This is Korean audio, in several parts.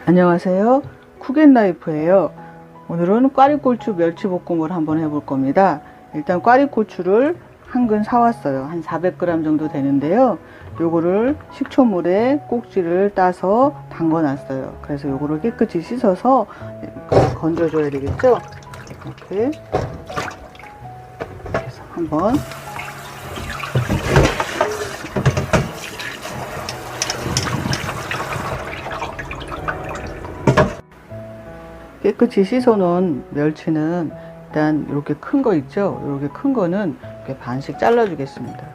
안녕하세요. 쿡앤라이프예요. 오늘은 꽈리고추 멸치볶음을 한번 해볼 겁니다. 일단 꽈리고추를 한 근 사왔어요. 한 400g 정도 되는데요. 요거를 식초물에 꼭지를 따서 담궈 놨어요. 그래서 요거를 깨끗이 씻어서 건져줘야 되겠죠. 이렇게 해서 한번 깨끗이 씻어 놓은 멸치는 일단 이렇게 큰 거 있죠. 이렇게 큰 거는 이렇게 반씩 잘라 주겠습니다.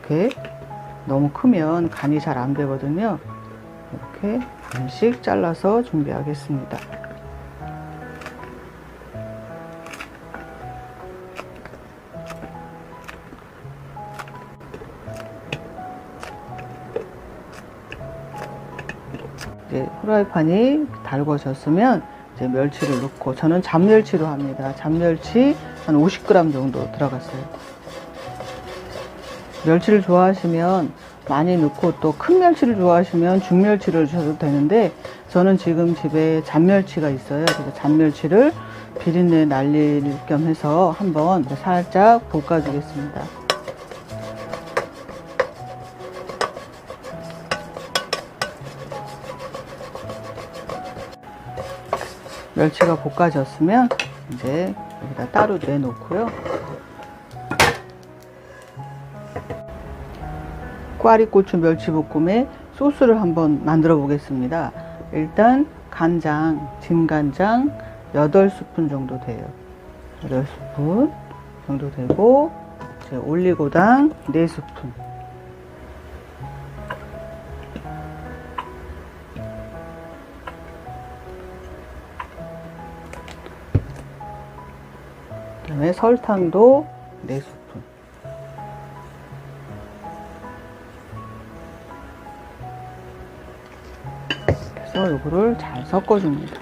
이렇게 너무 크면 간이 잘 안 되거든요. 이렇게 반씩 잘라서 준비하겠습니다. 이제 후라이팬이 달궈졌으면 이제 멸치를 넣고, 저는 잡멸치로 합니다. 잡멸치 한 50g 정도 들어갔어요. 멸치를 좋아하시면 많이 넣고, 또 큰 멸치를 좋아하시면 중멸치를 주셔도 되는데, 저는 지금 집에 잡멸치가 있어요. 그래서 잡멸치를 비린내 날릴 겸 해서 한번 살짝 볶아주겠습니다. 멸치가 볶아졌으면 이제 여기다 따로 내놓고요. 꽈리고추 멸치볶음에 소스를 한번 만들어 보겠습니다. 일단 간장, 진간장 8스푼 정도 돼요. 8스푼 정도 되고, 이제 올리고당 4스푼, 그다음에 설탕도 4스푼. 그래서 요거를 잘 섞어줍니다.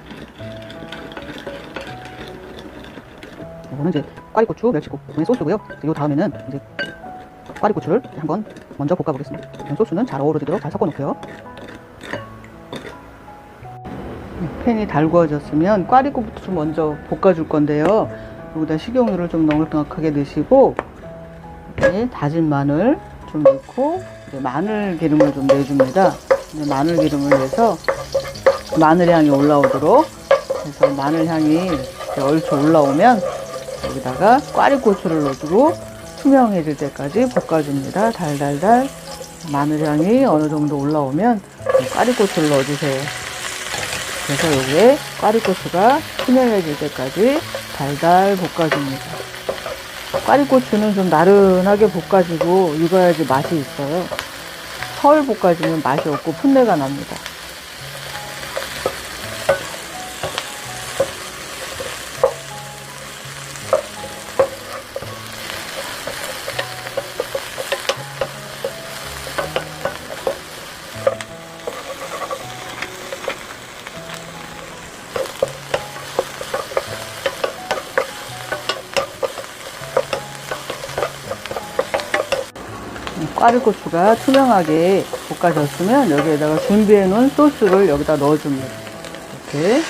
요거는 이제 꽈리고추 멸치볶음의 소스고요. 요 다음에는 이제 꽈리고추를 한번 먼저 볶아보겠습니다. 소스는 잘 어우러지도록 잘 섞어놓고요. 팬이 달구어졌으면 꽈리고추 먼저 볶아줄 건데요. 여기다 식용유를 좀 넉넉하게 넣으시고, 다진 마늘 좀 넣고, 마늘 기름을 좀 내줍니다. 마늘 기름을 내서 마늘 향이 올라오도록 해서, 마늘 향이 얼추 올라오면 여기다가 꽈리고추를 넣어주고 투명해질 때까지 볶아줍니다. 달달달. 마늘 향이 어느 정도 올라오면 꽈리고추를 넣어주세요. 그래서 여기에 꽈리고추가 투명해질 때까지 달달 볶아줍니다. 꽈리고추는 좀 나른하게 볶아지고 익어야지 맛이 있어요. 펄 볶아지면 맛이 없고 풋내가 납니다. 꽈리고추가 투명하게 볶아졌으면 여기에다가 준비해 놓은 소스를 여기다 넣어줍니다. 이렇게.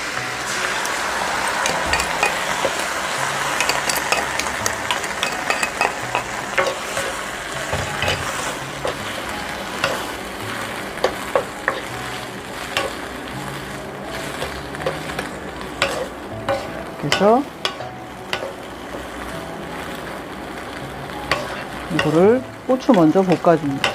그래서 이거를 고추 먼저 볶아줍니다.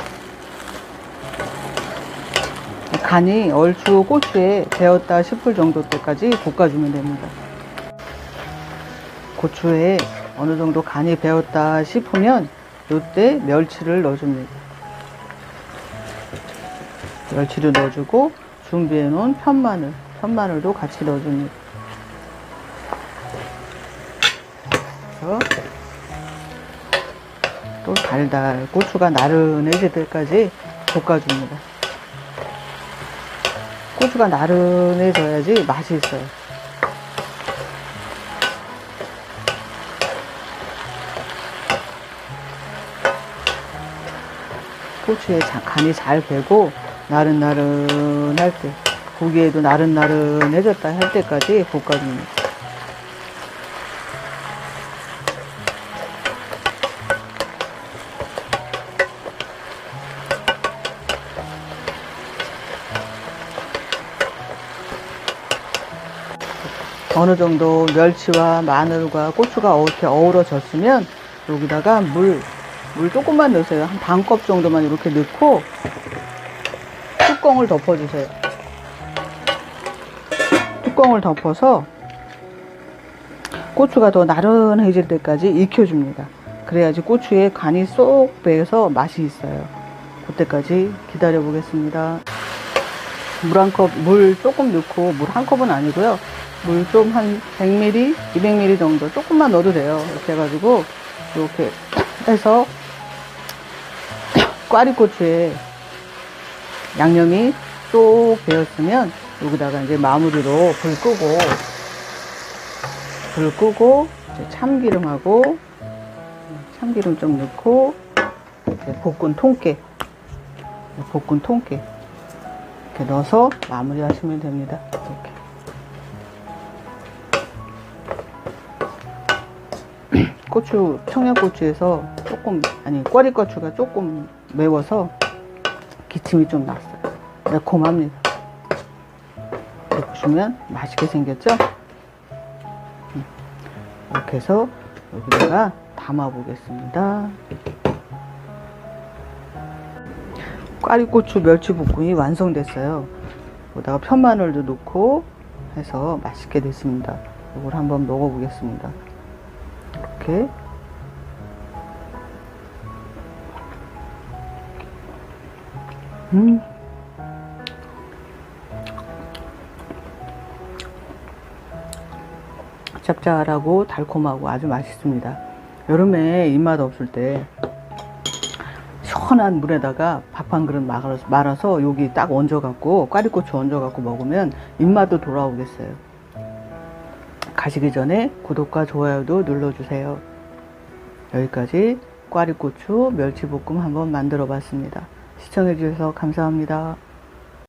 간이 얼추 고추에 배었다 싶을 정도 때까지 볶아주면 됩니다. 고추에 어느 정도 간이 배었다 싶으면 이때 멸치를 넣어줍니다. 멸치를 넣어주고 준비해 놓은 편마늘도 같이 넣어줍니다. 그래서 또 달달 고추가 나른해질 때까지 볶아줍니다. 고추가 나른해져야지 맛이 있어요. 고추에 간이 잘 배고 나른나른할 때 보기에도 나른나른해졌다 할 때까지 볶아줍니다. 어느 정도 멸치와 마늘과 고추가 이렇게 어우러졌으면 여기다가 물 조금만 넣으세요. 한 반 컵 정도만 이렇게 넣고 뚜껑을 덮어주세요. 뚜껑을 덮어서 고추가 더 나른해질 때까지 익혀줍니다. 그래야지 고추에 간이 쏙 배서 맛이 있어요. 그때까지 기다려 보겠습니다. 물 조금 넣고, 물 한 컵은 아니고요. 물 좀 한 100ml, 200ml 정도 조금만 넣어도 돼요. 이렇게 해가지고 이렇게 해서 꽈리고추에 양념이 쏙 배었으면 여기다가 이제 마무리로 불 끄고 이제 참기름하고 참기름 좀 넣고 볶은 통깨 이렇게 넣어서 마무리 하시면 됩니다. 이렇게 청양고추에서 꽈리고추가 조금 매워서 기침이 좀 났어요. 매콤합니다. 이렇게 보시면 맛있게 생겼죠? 이렇게 해서 여기다가 담아 보겠습니다. 꽈리고추 멸치볶음이 완성됐어요. 여기다가 편마늘도 넣고 해서 맛있게 됐습니다. 이걸 한번 먹어 보겠습니다. 이렇게 짭짤하고 달콤하고 아주 맛있습니다. 여름에 입맛 없을 때 시원한 물에다가 밥 한 그릇 말아서 여기 딱 얹어갖고 꽈리고추 얹어갖고 먹으면 입맛도 돌아오겠어요. 가시기 전에 구독과 좋아요도 눌러주세요. 여기까지 꽈리고추 멸치볶음 한번 만들어 봤습니다. 시청해 주셔서 감사합니다.